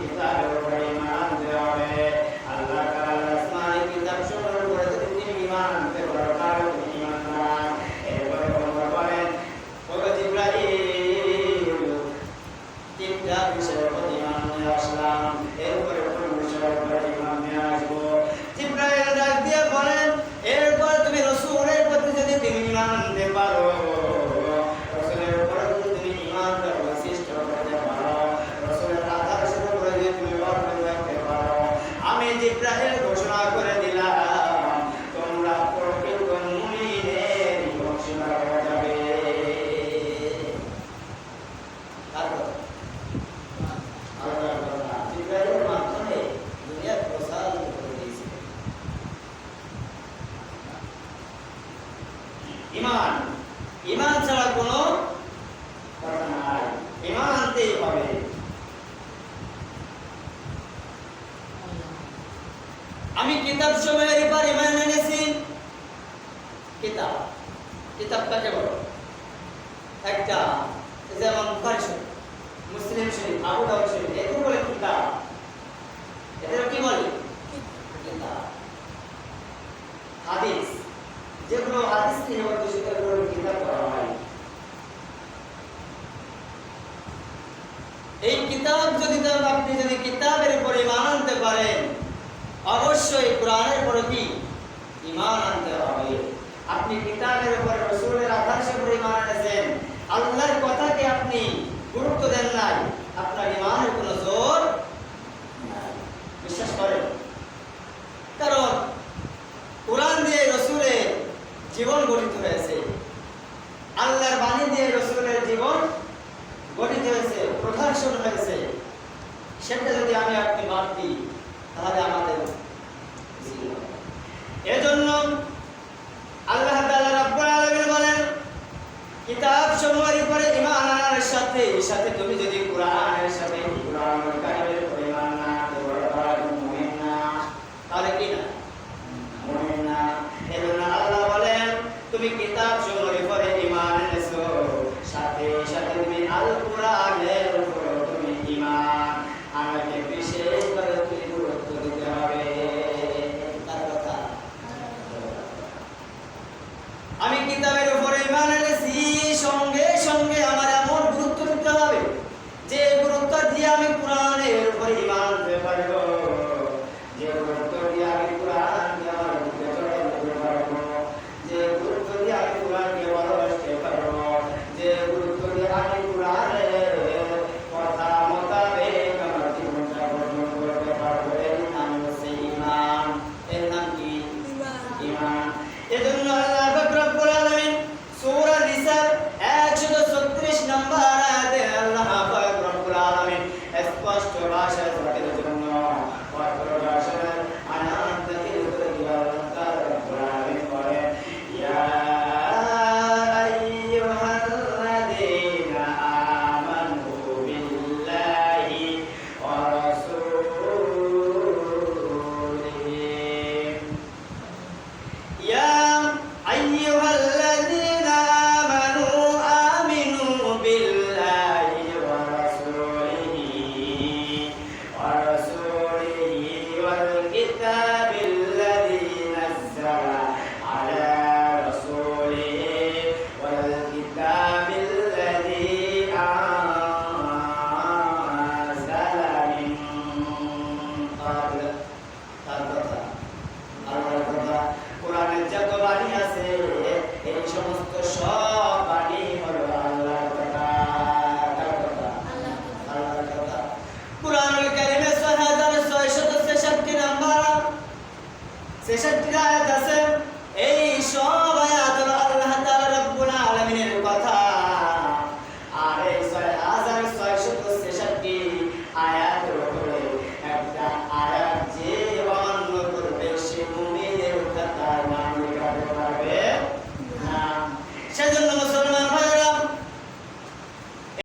কিতাবের উপরে ঈমান আনতে হবে। আল্লাহ তাআলা আসমানি কিতাব সমূহের উপরে যদি তুমি ঈমান আনতে পারো তাহলে তুমি ঈমানদার। এরপরে আল্লাহ বলেন ও জিবরাইল তিনটা বিষয়ের উপর ঈমান নিয়ে আসলাম, এরপরে কোন বিষয়ের উপর ঈমান নিয়ে আসবো? জিবরাইল ডাক দিয়ে বলেন এরপর তুমি রাসূলের প্রতি যদি তুমি ঈমান আনতে পারো, রাসূলের উপর যদি তুমি ঈমান প্রতিষ্ঠিত করতে পারো, রাসূলের আদর্শের উপর যদি তুমি অটল থাকতে পারো, আমি জিবরাইল ঘোষণা করে দিলাম তোমরা প্রকৃত মুমিনের অংশীদার হয়ে যাবে। তারপর আল্লাহ জিবরাইলের মাধ্যমে দুনিয়া প্রসার করে দিয়েছে। ঈমান ঈমান ছাড়া কোনো কথা নাই, ঈমান আনতেই হবে। আমি কিতাব সমূহের উপর ঈমান এনেছি। কিতাব কিতাব কাকে বলে? একটা যেমন বুখারী শরীফ, মুসলিম শরীফ, আবু দাউদ শরীফ, এগুলো বলে কিতাব। এদের কি বলে? কিতাব। হাদিস, যেগুলো হাদিস নিয়ে অধ্যুষিত করে কিতাব করা হয়। এই কিতাব যদি আপনি যদি কিতাবের উপর ঈমান আনতে পারেন, অবশ্যই কোরআনের উপর কি ঈমান আনতে হবে। আপনি কিতাবের উপর রাসূলের আদর্শের উপর ঈমান এনেছেন, আল্লাহর কথাকে আপনি গুরুত্ব দেন নাই, আপনার ঈমানের কোনো জোর নাই। বিশ্বাস করেন? কারণ কোরআন দিয়ে রাসূলের জীবন গঠিত হয়েছে, আল্লাহর বাণী দিয়ে রাসূলের জীবন গঠিত হয়েছে, প্রদর্শন হয়েছে। সেটা যদি আমি আপনি বাদ দিই তাহলে আমাদের এজন্য আল্লাহ তাআলা রাব্বুল আলামিন বলেন কিতাব সমূহের উপরে ঈমান আনার সাথে সাথে তুমি যদি কোরআনের সাথে কোরআনুল কারীমের উপরে ঈমান না আনতে পারো তাহলে মুমিন না। তাহলে কি না? মুমিন না। এজন্য আল্লাহ বলেন তুমি কিতাব সমূহের উপরে ঈমান এনেছো, সাথে সাথে তুমি আল কোরআনের উপরে তুমি ঈমান আনাকে বিশেষভাবে তুমি গুরুত্ব দিতে হবে। তার কথা আমি কিতাবের উপরে ঈমান এনেছি, সঙ্গে সঙ্গে আমার এমন গুরুত্ব দিতে হবে যে গুরুত্ব দিয়ে আমি কোরআনের উপরে ঈমান আনতে পারবো, যে গুরুত্ব দিয়ে আমি কোরআনকে আমার বুকে চড়াই দিতে পারবো, যে গুরুত্ব দিয়ে আমি কোরআনকে ভালোবাসতে পারবো, যে গুরুত্ব দিয়ে আমি কোরআনের কথা মোতাবেক আমার জীবনটা গঠন করতে পারবো। এর নাম হচ্ছে ঈমান। এর নাম কি? ঈমান। এজন্য আল্লাহ পাক রব্বুল আলামিন সূরা নিসার 136 নম্বর আয়াতে আল্লাহ পাক রব্বুল আলামিন স্পষ্ট ভাষায় বলার জন্য কঠোর ভাষায় আনান্তকে উত্তর দিয়ে আল্লাহ তাআলা রব্বুল আলামিন বলেন ইয়া আইয়ুহাল্লাযীনা আমানু বিল্লাহি ওয়া রাসূলিহি ইয়া আইয়ুহাল্লাযীনা আমানু আমিনু বিল্লাহি ওয়া রাসূলিহি ওয়াল কিতাবিল্লাযী নাযালা আলা রাসূলিহি ওয়াল কিতাবিল্লাযী আনজালা মিন ক্বাবল। তার কথা আল্লাহর কথা, কোরআনের যত বাণী আছে এই সমস্ত সব বাণী হলো আল্লাহর কথা। কার কথা? আল্লাহর কথা। কোরআনুল কারীমে 6663 নম্বর 66 আয়াত আছে।